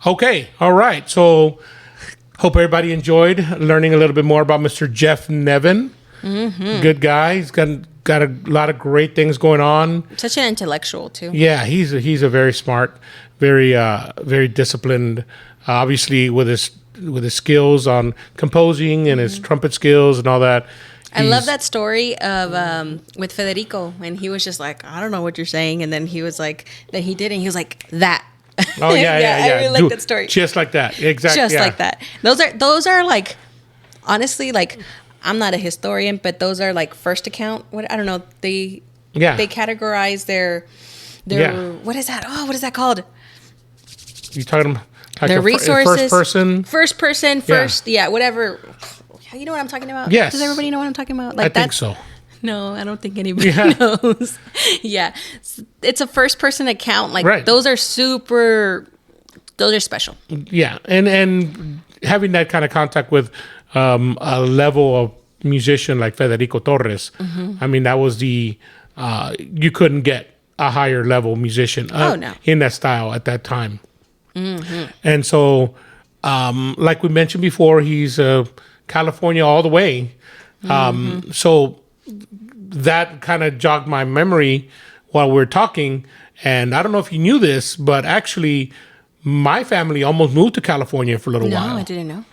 Okay, all right. So, hope everybody enjoyed learning a little bit more about Mr. Jeff Nevin. Good guy. He's got a lot of great things going on. Such an intellectual too. Yeah, he's a very smart, very disciplined. Obviously, with his skills on composing and his trumpet skills and all that. I love that story of with Federico, and he was just like, I don't know what you're saying, and then he was like that he did, and he was like that. Oh yeah. I really like that story. Just like that, exactly. Just like that. Those are like, honestly, like I'm not a historian, but those are like first account. What I don't know. They categorize their what is that? Oh, what is that called? You talking about like their resources? First person, whatever. You know what I'm talking about? Yes. Does everybody know what I'm talking about? Like I think so. No, I don't think anybody knows. Yeah. It's a first person account. Like those are special. Yeah. And having that kind of contact with a level of musician like Federico Torres, I mean, that was you couldn't get a higher level musician in that style at that time. And so, like we mentioned before, he's California all the way. So that kind of jogged my memory while we were talking. And I don't know if you knew this, but actually my family almost moved to California for a little while. No, I didn't know.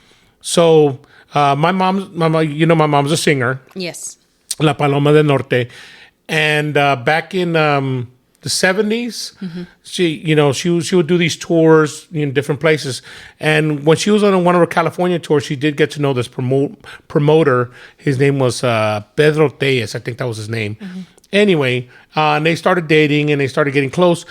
So my mom's a singer. Yes. La Paloma del Norte. And back in the 70s, she would do these tours in different places. And when she was on one of her California tours, she did get to know this promoter. His name was Pedro Tellez, I think that was his name. Anyway, and they started dating and they started getting close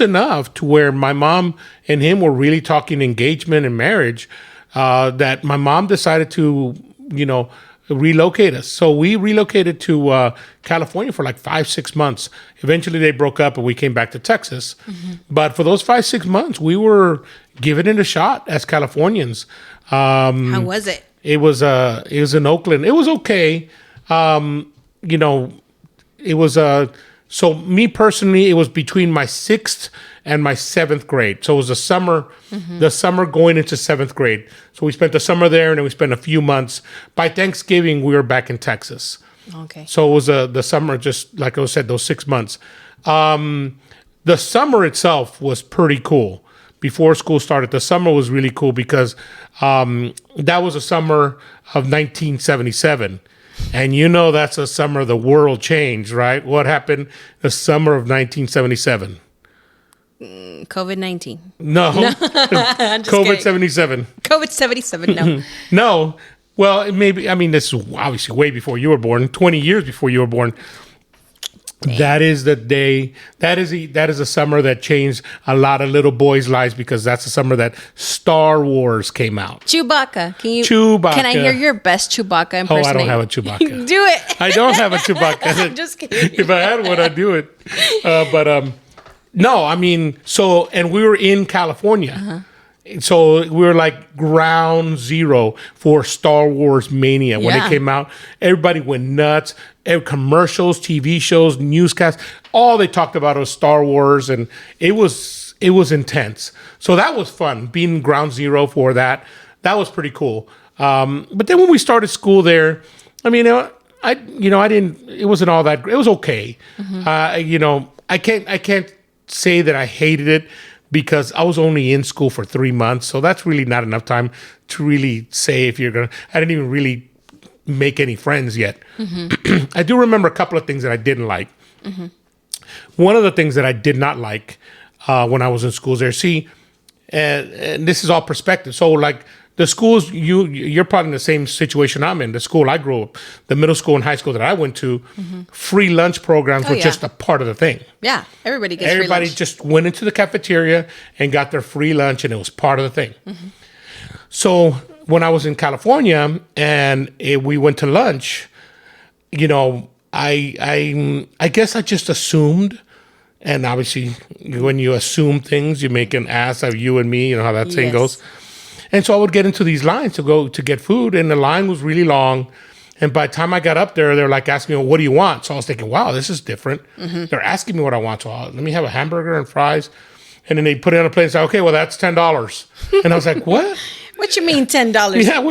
enough to where my mom and him were really talking engagement and marriage, that my mom decided to, relocate us. So we relocated to California for like 5-6 months. Eventually they broke up and we came back to Texas. But for those 5-6 months, we were giving it a shot as Californians. How was it? It was in Oakland. It was okay. It was so me personally, it was between my 6th and my 7th grade. So it was the summer going into 7th grade. So we spent the summer there and then we spent a few months. By Thanksgiving, we were back in Texas. Okay. So it was the summer, just like I said, those 6 months. The summer itself was pretty cool. Before school started, the summer was really cool because that was a summer of 1977. And that's a summer the world changed, right? What happened the summer of 1977? COVID-19. No. COVID-77. COVID-77, no. No. Well, maybe, this is obviously way before you were born, 20 years before you were born. Dang. That is the day, that is a summer that changed a lot of little boys' lives because that's the summer that Star Wars came out. Chewbacca. Can I hear your best Chewbacca impersonation? Oh, I don't have a Chewbacca. Do it. I don't have a Chewbacca. I'm just kidding. If I had one, I'd do it. No, and we were in California. So we were like ground zero for Star Wars mania. When it came out, everybody went nuts. Commercials, TV shows, newscasts, all they talked about was Star Wars, and it was intense. So that was fun, being ground zero for that. That was pretty cool. But then when we started school there, I didn't. It wasn't all that. It was okay. I can't say that I hated it because I was only in school for 3 months, so that's really not enough time to really say if you're gonna. I didn't even really make any friends yet. I do remember a couple of things that I didn't like. One of the things that I did not like when I was in schools there. See, and this is all perspective. So like the schools, you're probably in the same situation I'm in. The school I grew up, the middle school and high school that I went to, free lunch programs were just a part of the thing. Yeah, everybody gets free lunch. Just went into the cafeteria and got their free lunch, and it was part of the thing. So when I was in California and we went to lunch, I guess I just assumed. And obviously, when you assume things, you make an ass of you and me. You know how that saying goes. And so I would get into these lines to go to get food, and the line was really long. And by the time I got up there, they're like asking me, well, what do you want? So I was thinking, wow, this is different. They're asking me what I want. So let me have a hamburger and fries. And then they put it on a plate and say, okay, well, that's $10. And I was like, what? What you mean $10? Yeah,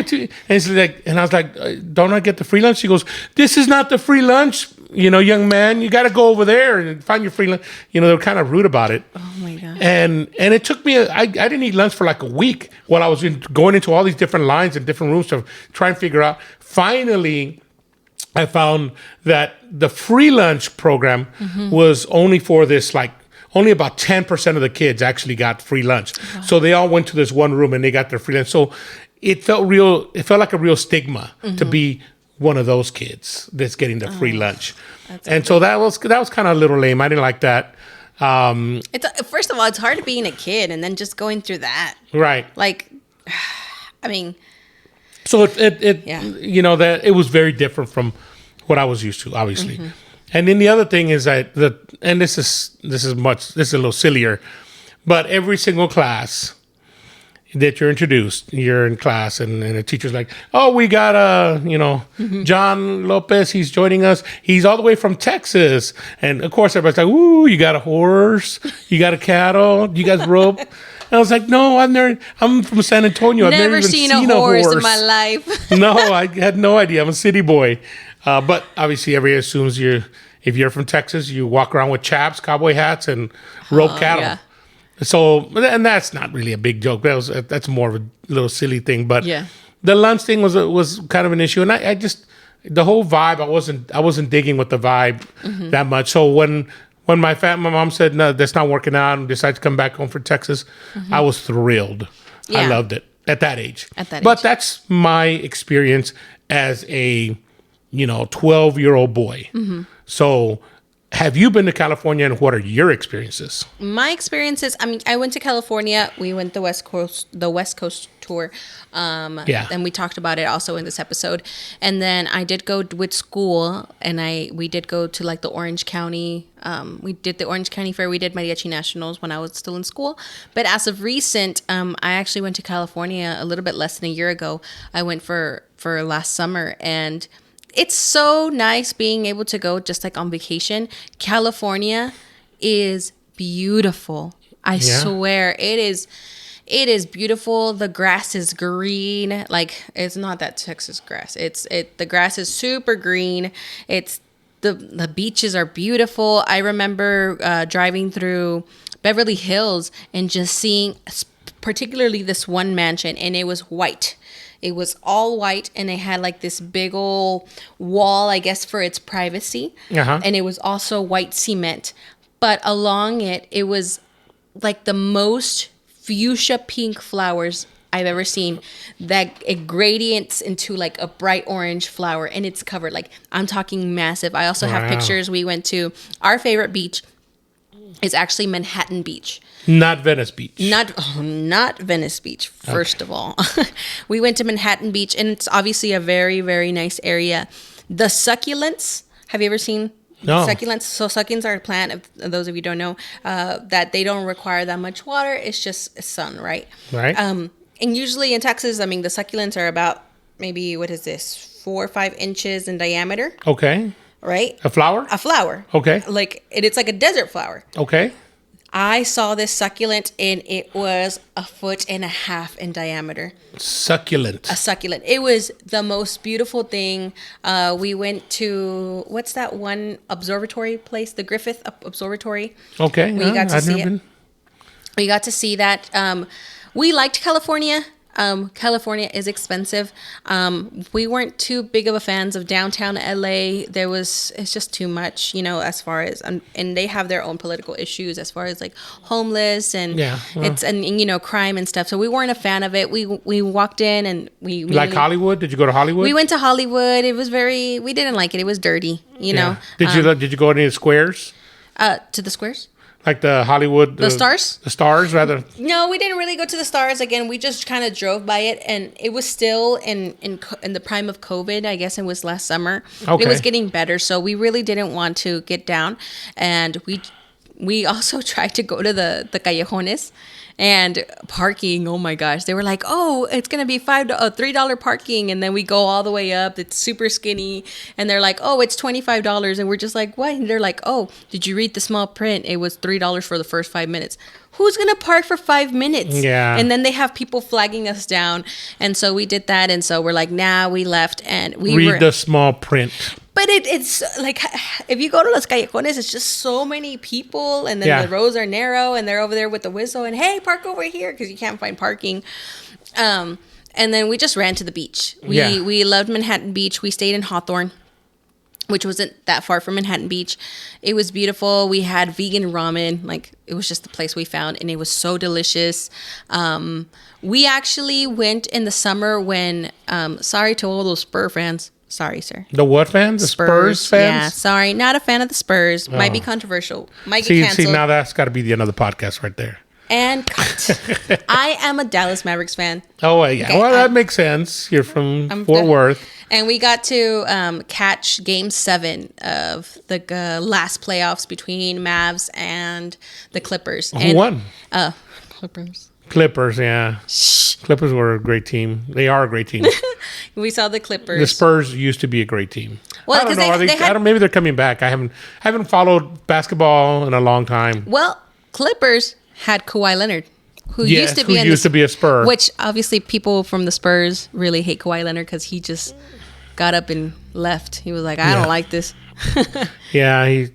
and I was like, don't I get the free lunch? She goes, this is not the free lunch, young man. You got to go over there and find your free lunch. They were kind of rude about it. Oh my God. And it took me, I didn't eat lunch for like a week while I was going into all these different lines and different rooms to try and figure out. Finally, I found that the free lunch program was only for this, like, only about 10% of the kids actually got free lunch. Wow. So they all went to this one room and they got their free lunch. So it felt like a real stigma to be one of those kids that's getting the free lunch. And so that was kind of a little lame. I didn't like that. First of all, it's hard being a kid and then just going through that. Right. Like, I mean. So that it was very different from what I was used to, obviously. And then the other thing is that this is a little sillier, but every single class that you're in class and the teacher's like, oh, we got John Lopez, he's joining us. He's all the way from Texas. And of course everybody's like, ooh, you got a horse, you got a cattle, you guys rope. And I was like, no, I'm from San Antonio. I've never even seen a horse in my life. No, I had no idea. I'm a city boy. But obviously everybody assumes if you're from Texas, you walk around with chaps, cowboy hats, and rope cattle. Yeah. So, and that's not really a big joke. That's more of a little silly thing. But the lunch thing was kind of an issue, and I just the whole vibe. I wasn't digging with the vibe that much. So when my mom said no, that's not working out, and decided to come back home for Texas, I was thrilled. Yeah. I loved it at that age. But that's my experience as a 12-year-old boy. So have you been to California, and what are your experiences? My experiences, I mean, I went to California. We went the West Coast tour. And we talked about it also in this episode. And then I did go with school, and we did go to like the Orange County. We did the Orange County Fair. We did Mariachi Nationals when I was still in school. But as of recent, I actually went to California a little bit less than a year ago. I went for last summer, and it's so nice being able to go just like on vacation. California is beautiful. I swear it is beautiful. The grass is green. Like, it's not that Texas grass. The grass is super green. It's the beaches are beautiful. I remember driving through Beverly Hills and just seeing particularly this one mansion, and it was white. It was all white, and it had like this big old wall, I guess, for its privacy. And it was also white cement. But along it was like the most fuchsia pink flowers I've ever seen, that it gradients into like a bright orange flower, and it's covered. Like, I'm talking massive. I also have pictures. We went to our favorite beach. It's actually Manhattan Beach. Not Venice Beach. Not Venice Beach, first of all. We went to Manhattan Beach, and it's obviously a very, very nice area. The succulents, have you ever seen succulents? So succulents are a plant, if those of you don't know, that they don't require that much water. It's just sun, right? Right. And usually in Texas, I mean, the succulents are about maybe, 4 or 5 inches in diameter. Okay. Right? A flower? A flower. Okay. Like, it's like a desert flower. Okay. I saw this succulent, and it was 1.5 feet in diameter. Succulent. A succulent. It was the most beautiful thing. We went to, what's that one observatory place? The Griffith Observatory. Okay. We got to see it. We got to see that. We liked California. California is expensive. We weren't too big of a fans of downtown LA. It's just too much, as far as, and they have their own political issues as far as like homeless and crime and stuff. So we weren't a fan of it. We walked in and we like Hollywood. Did you go to Hollywood? We went to Hollywood. It was we didn't like it. It was dirty, know. Did you go to any squares? To the squares? Like the Hollywood... The stars? The stars, rather. No, we didn't really go to the stars. Again, we just kind of drove by it, and it was still in the prime of COVID. I guess it was last summer. Okay. It was getting better, so we really didn't want to get down. And we also tried to go to the callejones, And parking, oh my gosh. They were like, oh, it's going to be $3 parking. And then we go all the way up. It's super skinny. And they're like, oh, it's $25. And we're just like, what? And they're like, oh, did you read the small print? It was $3 for the first 5 minutes. Who's going to park for 5 minutes? Yeah. And then they have people flagging us down. And so we did that. And so we're like, nah, we left. And we read the small print. But it's like, if you go to Los Callejones, it's just so many people. And then the roads are narrow. And they're over there with the whistle. And, hey, park over here. Because you can't find parking. And then we just ran to the beach. We loved Manhattan Beach. We stayed in Hawthorne, which wasn't that far from Manhattan Beach. It was beautiful. We had vegan ramen. Like, it was just the place we found. And it was so delicious. We actually went in the summer when, sorry to all those Spur fans. Sorry, sir. The what fans? The Spurs fans? Yeah, sorry. Not a fan of the Spurs. Might be controversial. Might get canceled. See, now that's got to be another podcast right there. And cut. I am a Dallas Mavericks fan. Oh, yeah. Okay, well, that makes sense. You're from Fort Worth. And we got to catch Game 7 of the last playoffs between Mavs and the Clippers. Who won? Clippers. Clippers, yeah. Shh. Clippers were a great team. They are a great team. We saw the Clippers. The Spurs used to be a great team. Well, I don't know. Maybe they're coming back. I haven't followed basketball in a long time. Well, Clippers had Kawhi Leonard, who used to be a Spur. Which obviously people from the Spurs really hate Kawhi Leonard because he just got up and left. He was like, I don't like this. Yeah,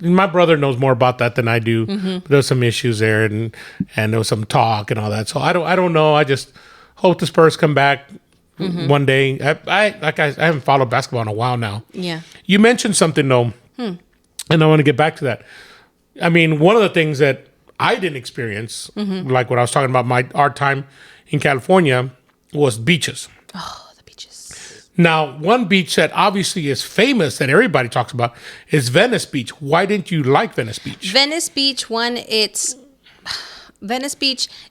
my brother knows more about that than I do. Mm-hmm. There was some issues there, and there was some talk and all that. So I don't know. I just hope the Spurs come back one day. I haven't followed basketball in a while now. Yeah. You mentioned something though, and I want to get back to that. I mean, one of the things that I didn't experience, like when I was talking about our time in California, was beaches. Oh. Now, one beach that obviously is famous that everybody talks about is Venice Beach. Why didn't you like Venice Beach? Venice Beach,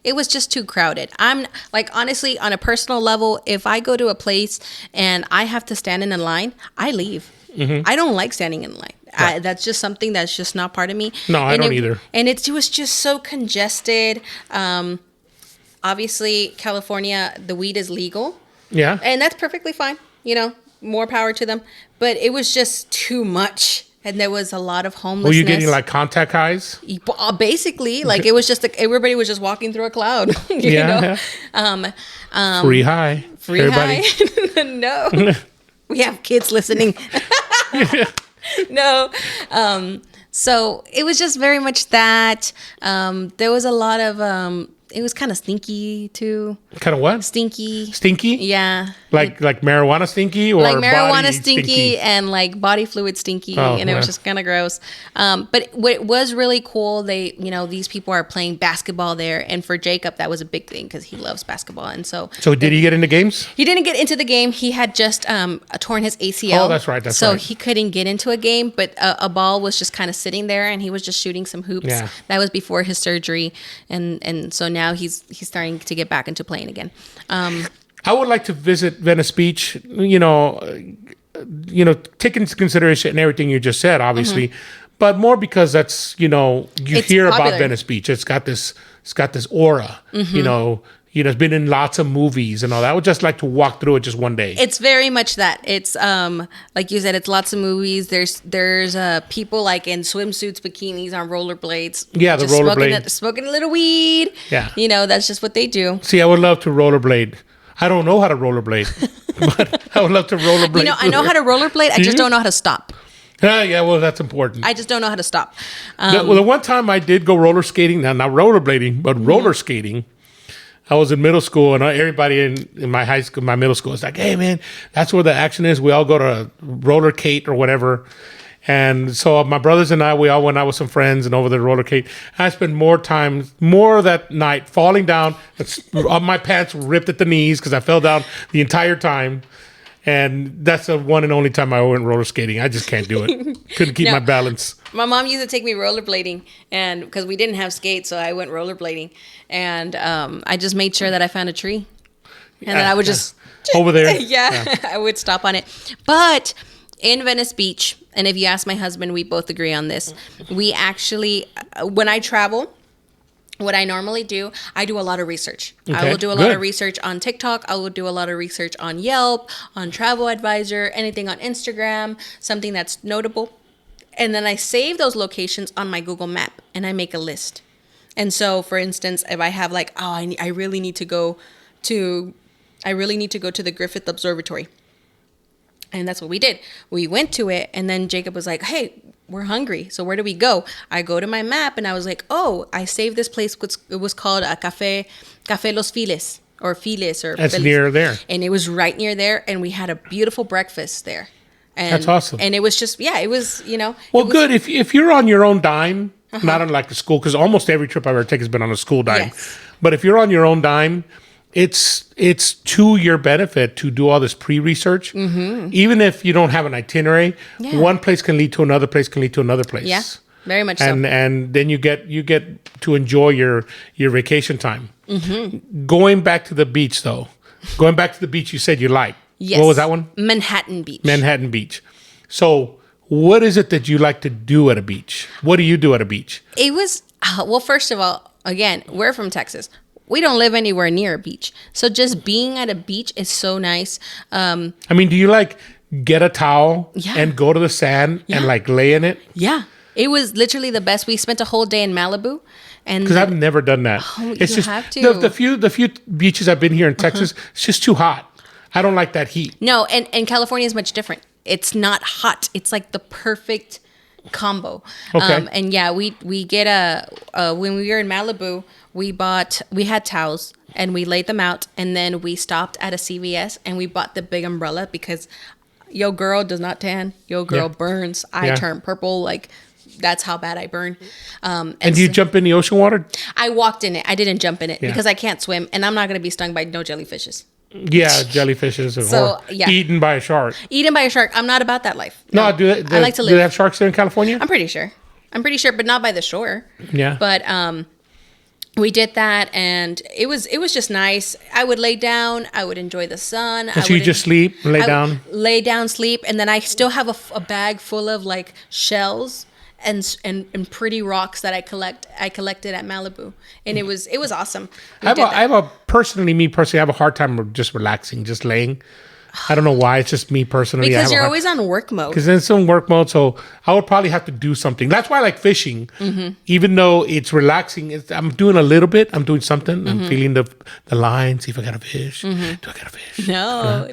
it was just too crowded. I'm like, honestly, on a personal level, if I go to a place and I have to stand in a line, I leave. I don't like standing in line. Right. That's just something that's just not part of me. No, I don't either. And it was just so congested. Obviously, California, the weed is legal. Yeah. And that's perfectly fine. You know, more power to them. But it was just too much. And there was a lot of homelessness. Were you getting like contact highs? Basically, like it was just everybody was just walking through a cloud. you know? Yeah. Free high. Free everybody. High. No. We have kids listening. No. So it was just very much that. There was a lot of it was kind of stinky too. Kind of what? Stinky. Stinky? Yeah. Like marijuana stinky or like marijuana body stinky and like body fluid stinky, and it was just kind of gross. But what was really cool, these people are playing basketball there, and for Jacob that was a big thing because he loves basketball, and so. So did he get into games? He didn't get into the game. He had just torn his ACL. Oh, that's right. So he couldn't get into a game, but a ball was just kind of sitting there, and he was just shooting some hoops. Yeah. That was before his surgery, and so now he's starting to get back into playing again. I would like to visit Venice Beach, take into consideration everything you just said, obviously, but more because that's, it's hear popular. About Venice Beach. It's got this aura, it's been in lots of movies and all that. I would just like to walk through it just one day. It's very much that. It's like you said, it's lots of movies. There's people like in swimsuits, bikinis, on rollerblades. Yeah, the rollerblade. Smoking a little weed. Yeah. That's just what they do. See, I would love to rollerblade. I don't know how to rollerblade, but I would love to rollerblade. I know how to rollerblade. I just don't know how to stop. Yeah, well, that's important. I just don't know how to stop. The one time I did go roller skating, now not rollerblading, but roller skating. I was in middle school, and everybody in my high school, my middle school, was like, "Hey, man, that's where the action is. We all go to roller skate or whatever." And so my brothers and we all went out with some friends and over the roller skate. I spent more of that night falling down. My pants ripped at the knees because I fell down the entire time. And that's the one and only time I went roller skating. I just can't do it. Couldn't keep my balance. My mom used to take me rollerblading, and because we didn't have skates, so I went rollerblading. And I just made sure that I found a tree, and then I would just over there. Yeah, I would stop on it. But in Venice Beach, and if you ask my husband, we both agree on this. We actually, when I travel, what I normally do, I do a lot of research. Okay, I will do a lot of research on TikTok. I will do a lot of research on Yelp, on Travel Advisor, anything on Instagram, something that's notable. And then I save those locations on my Google Map and I make a list. And so, for instance, if I have like, oh, I really need to go to the Griffith Observatory. And that's what we did. We went to it, and then Jacob was like, hey, we're hungry. So where do we go? I go to my map, and I was like, oh, I saved this place. It was called Café Los Files, or Files. That's near there. And it was right near there, and we had a beautiful breakfast there. And, that's awesome. And it was just, it was, Well, good. If you're on your own dime, not on like a school, because almost every trip I've ever taken has been on a school dime. Yes. But if you're on your own dime, it's to your benefit to do all this pre-research. Mm-hmm. Even if you don't have an itinerary, one place can lead to another place, can lead to another place. Yeah, very much and, so. And then you get to enjoy your vacation time. Mm-hmm. Going back to the beach, though. Going back to the beach you said you like. Yes. What was that one? Manhattan Beach. Manhattan Beach. So what is it that you like to do at a beach? What do you do at a beach? It was, well, first of all, again, we're from Texas. We don't live anywhere near a beach. So just being at a beach is so nice. I mean, do you like get a towel and go to the sand and like lay in it? Yeah. It was literally the best. We spent a whole day in Malibu. Because I've never done that. Oh, it's you just have to. The few beaches I've been here in Texas, it's just too hot. I don't like that heat. No, and California is much different. It's not hot. It's like the perfect combo. Okay. And yeah, we get when we were in Malibu, we had towels and we laid them out, and then we stopped at a CVS and we bought the big umbrella because yo girl does not tan, yo girl burns. I turn purple, like that's how bad I burn. And do you jump in the ocean water? I walked in it. I didn't jump in it because I can't swim, and I'm not going to be stung by no jellyfishes. Yeah, jellyfishes eaten by a shark. Eaten by a shark. I'm not about that life. No, I like to live. Do they have sharks there in California? I'm pretty sure, but not by the shore. Yeah. But we did that, and it was just nice. I would lay down. I would enjoy the sun. So you just sleep, lay down? Lay down, sleep, and then I still have a bag full of like shells and pretty rocks that I collected at Malibu, and it was awesome. I have a hard time of just relaxing, just laying. I don't know why. It's just me personally. Because you're always on work mode. Because it's in work mode, so I would probably have to do something. That's why I like fishing. Mm-hmm. Even though it's relaxing, I'm doing a little bit. I'm doing something. Mm-hmm. I'm feeling the line, see if I got a fish. Mm-hmm. Do I got a fish? No.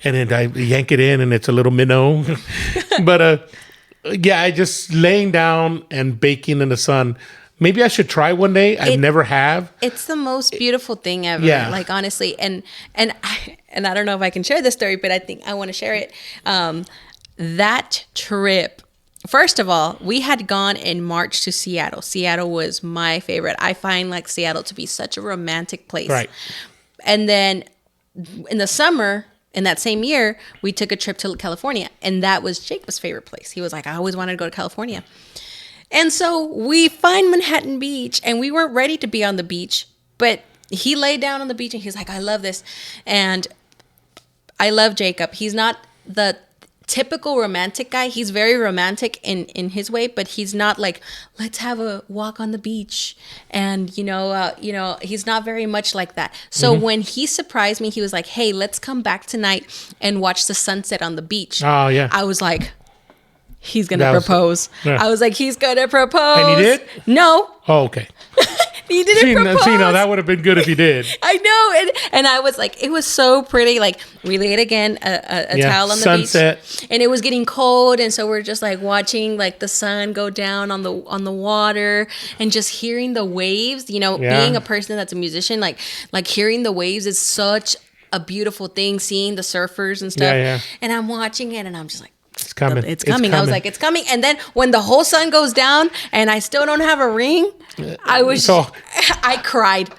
And then I yank it in, and it's a little minnow. But yeah, I just laying down and baking in the sun. Maybe I should try one day. I never have. It's the most beautiful thing ever. Yeah. Like honestly, and I don't know if I can share this story, but I think I want to share it. That trip. First of all, we had gone in March to Seattle. Seattle was my favorite. I find like Seattle to be such a romantic place. Right. And then in the summer, in that same year, we took a trip to California, and that was Jacob's favorite place. He was like, I always wanted to go to California. And so we find Manhattan Beach, and we weren't ready to be on the beach, but he laid down on the beach and he's like, I love this. And I love Jacob. He's not the typical romantic guy. He's very romantic in his way, but he's not like, let's have a walk on the beach. And, he's not very much like that. So when he surprised me, he was like, hey, let's come back tonight and watch the sunset on the beach. Oh, yeah. I was like, he's going to propose. Yeah. I was like, he's going to propose. And he did? No. Oh, okay. He didn't propose. No, that would have been good if he did. I know. And I was like, it was so pretty. Like, we laid again a towel on the sunset beach. And it was getting cold. And so we're just like watching like the sun go down on the water and just hearing the waves. Being a person that's a musician, like hearing the waves is such a beautiful thing, seeing the surfers and stuff. Yeah. And I'm watching it and I'm just like, It's coming. It's coming. I was like, it's coming. And then when the whole sun goes down and I still don't have a ring, I cried.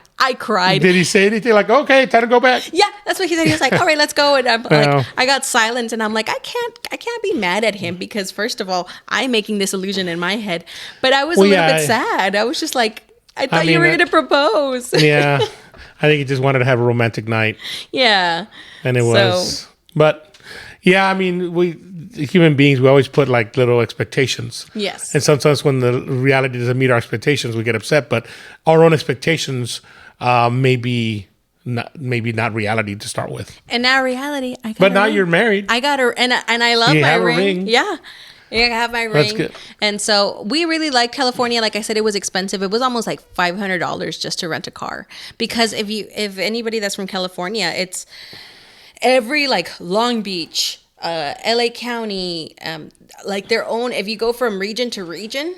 Did he say anything like, okay, time to go back? Yeah, that's what he said. He was like, all right, let's go. And I'm like, I got silent and I'm like, I can't be mad at him because first of all, I'm making this illusion in my head. But I was a little bit sad. I was just like, I thought you were going to propose. Yeah. I think he just wanted to have a romantic night. Yeah. And it was, but Yeah, I mean, we human beings, we always put like little expectations. Yes. And sometimes when the reality doesn't meet our expectations, we get upset. But our own expectations maybe not reality to start with. And now reality, I got But a now ring. you're married. I got her, and I love You my have a ring. ring. Yeah. I have my ring. That's good. And so we really like California. Like I said, it was expensive. It was almost like $500 just to rent a car. Because if anybody that's from California, it's every like Long Beach, LA County, like their own. If you go from region to region,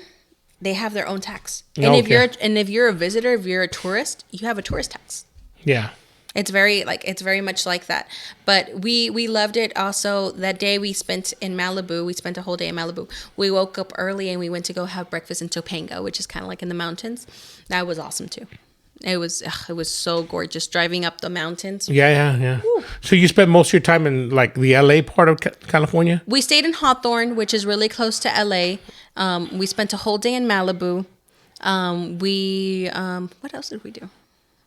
they have their own tax. And if you're a visitor, if you're a tourist, you have a tourist tax. Yeah. It's very much like that. But we loved it. Also, that day we spent in Malibu. We spent a whole day in Malibu. We woke up early and we went to go have breakfast in Topanga, which is kind of like in the mountains. That was awesome too. It was so gorgeous driving up the mountains. Yeah. Woo. So you spent most of your time in like the LA part of California? We stayed in Hawthorne, which is really close to LA. We spent a whole day in Malibu. What else did we do?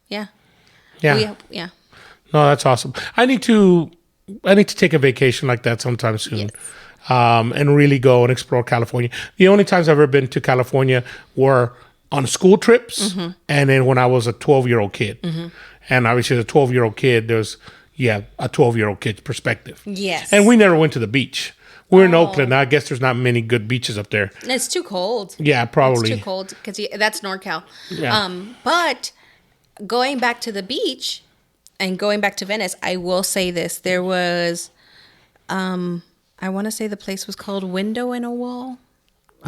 Yeah. Yeah. No, that's awesome. I need to take a vacation like that sometime soon. Yes. And really go and explore California. The only times I've ever been to California were on school trips, and then when I was a 12-year-old kid. And obviously, as a 12-year-old kid, there's a 12-year-old kid's perspective. Yes. And we never went to the beach. We're in Oakland. I guess there's not many good beaches up there. It's too cold. Yeah, probably. It's too cold because that's NorCal. Yeah. But going back to the beach and going back to Venice, I will say this. There was, I want to say the place was called Window in a Wall.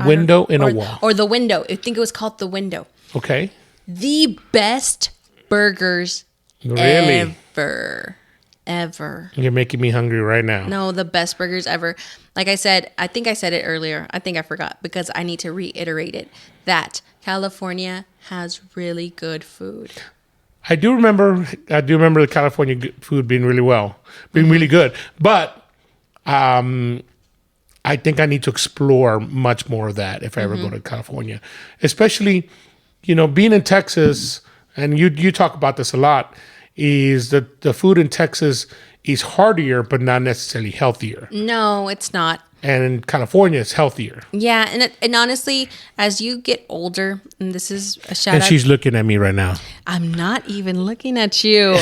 Window in a Wall. Or The Window. I think it was called The Window. Okay. The best burgers ever. You're making me hungry right now. No, the best burgers ever. Like I said, I think I said it earlier. I think I forgot because I need to reiterate it. That California has really good food. I do remember the California food being really good. But I think I need to explore much more of that if I ever go to California. Especially, being in Texas, and you talk about this a lot, is that the food in Texas is heartier but not necessarily healthier. No, it's not. And in California, it's healthier. Yeah, and honestly, as you get older, and this is a shout out. And she's looking at me right now. I'm not even looking at you.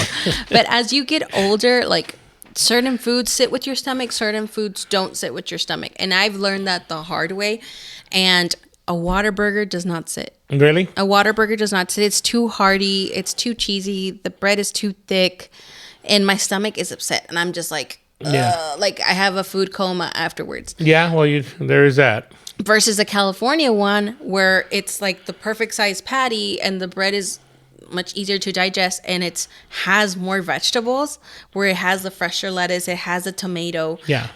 But as you get older, like certain foods sit with your stomach, certain foods don't sit with your stomach. And I've learned that the hard way. And a Whataburger does not sit. Really? A Whataburger does not sit. It's too hearty. It's too cheesy. The bread is too thick. And my stomach is upset. And I'm just like, like I have a food coma afterwards. Yeah, well, there is that. Versus a California one where it's like the perfect size patty and the bread is much easier to digest and it has more vegetables, where it has the fresher lettuce, it has a tomato. Yeah.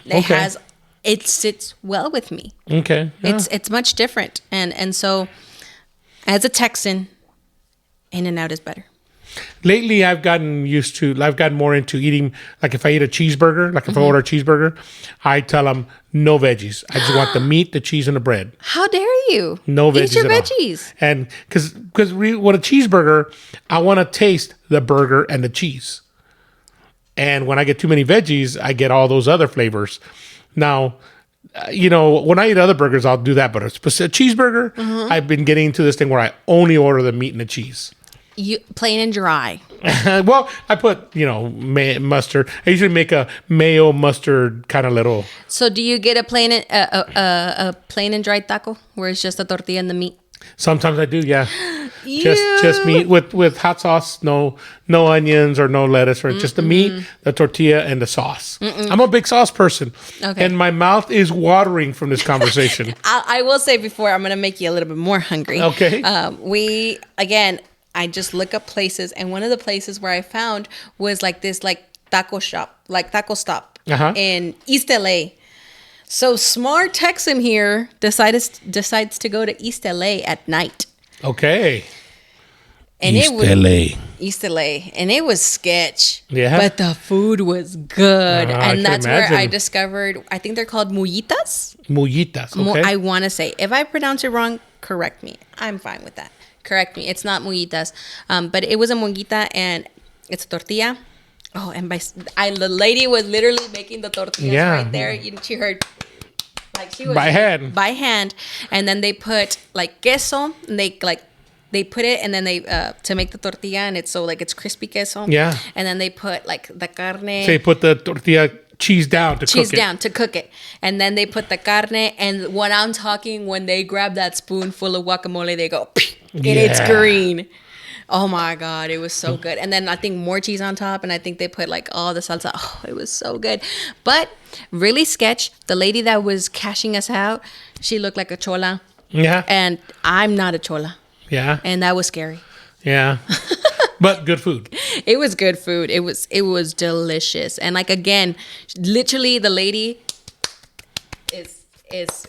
It sits well with me. Okay. Yeah. It's much different. And so as a Texan, In-N-Out is better. Lately, I've gotten more into eating, like if I eat a cheeseburger, like if I order a cheeseburger, I tell them no veggies. I just want the meat, the cheese, and the bread. How dare you? No veggies Eat your at veggies. all. And because with a cheeseburger, I want to taste the burger and the cheese. And when I get too many veggies, I get all those other flavors. Now, when I eat other burgers, I'll do that. But a cheeseburger, I've been getting into this thing where I only order the meat and the cheese. Plain and dry. Well, I put, mustard. I usually make a mayo mustard kind of little. So do you get a plain and dry taco where it's just a tortilla and the meat? Sometimes I do, yeah. Just meat with hot sauce, no onions or no lettuce, or just the meat, the tortilla, and the sauce. I'm a big sauce person, and my mouth is watering from this conversation. I will say before I'm going to make you a little bit more hungry. Okay. I just look up places, and one of the places where I found was like this taco shop, like taco stop in East LA. So smart Texan here decides to go to East LA at night. Okay. And East LA, and it was sketch. Yeah. But the food was good, and that's imagine. where I discovered. I think they're called Mukitas. Okay. I want to say, if I pronounce it wrong, correct me. I'm fine with that. Correct me. It's not Mukitas, but it was a mojita, and it's a tortilla, Oh, and the lady was literally making the tortillas right there. She heard, like, she was by hand, and then they put like queso, and they put it, and then they to make the tortilla, and it's crispy queso. Yeah. And then they put like the carne. So they put the tortilla cheese down to cook it, and then they put the carne. And when I'm talking, when they grab that spoonful of guacamole, they go, and it's green. Oh my God, it was so good. And then I think more cheese on top, and I think they put like all the salsa. Oh, it was so good. But really sketch. The lady that was cashing us out, she looked like a chola. Yeah. And I'm not a chola. Yeah. And that was scary. Yeah. But good food. It was good food. It was delicious. And like, again, literally the lady is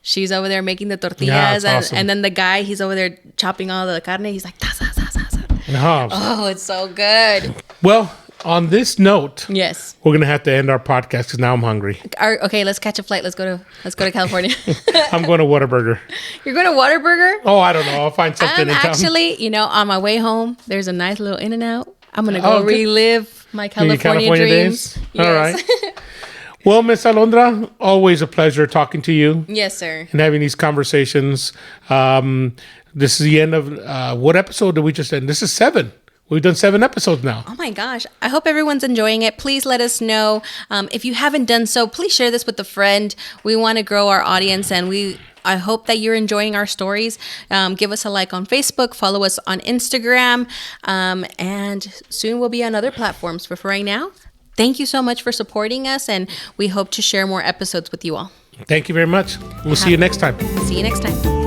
she's over there making the tortillas, awesome. and then the guy, he's over there chopping all the carne. He's like, ta, ta, ta, ta, ta. Oh, it's so good. Well, on this note, yes, we're gonna have to end our podcast because now I'm hungry. Okay, let's catch a flight. Let's go to California. I'm going to Whataburger. You're going to Whataburger? Oh, I don't know. I'll find something in town. Actually, on my way home, there's a nice little In-N-Out. I'm gonna go relive my California dreams. Days. Yes. All right. Well, Miss Alondra, always a pleasure talking to you. Yes, sir. And having these conversations. This is the end of what episode did we just end? This is 7. We've done 7 episodes now. Oh my gosh. I hope everyone's enjoying it. Please let us know. If you haven't done so, please share this with a friend. We want to grow our audience, and I hope that you're enjoying our stories. Give us a like on Facebook, follow us on Instagram, and soon we'll be on other platforms. But for right now, thank you so much for supporting us, and we hope to share more episodes with you all. Thank you very much. We'll see you next time. See you next time.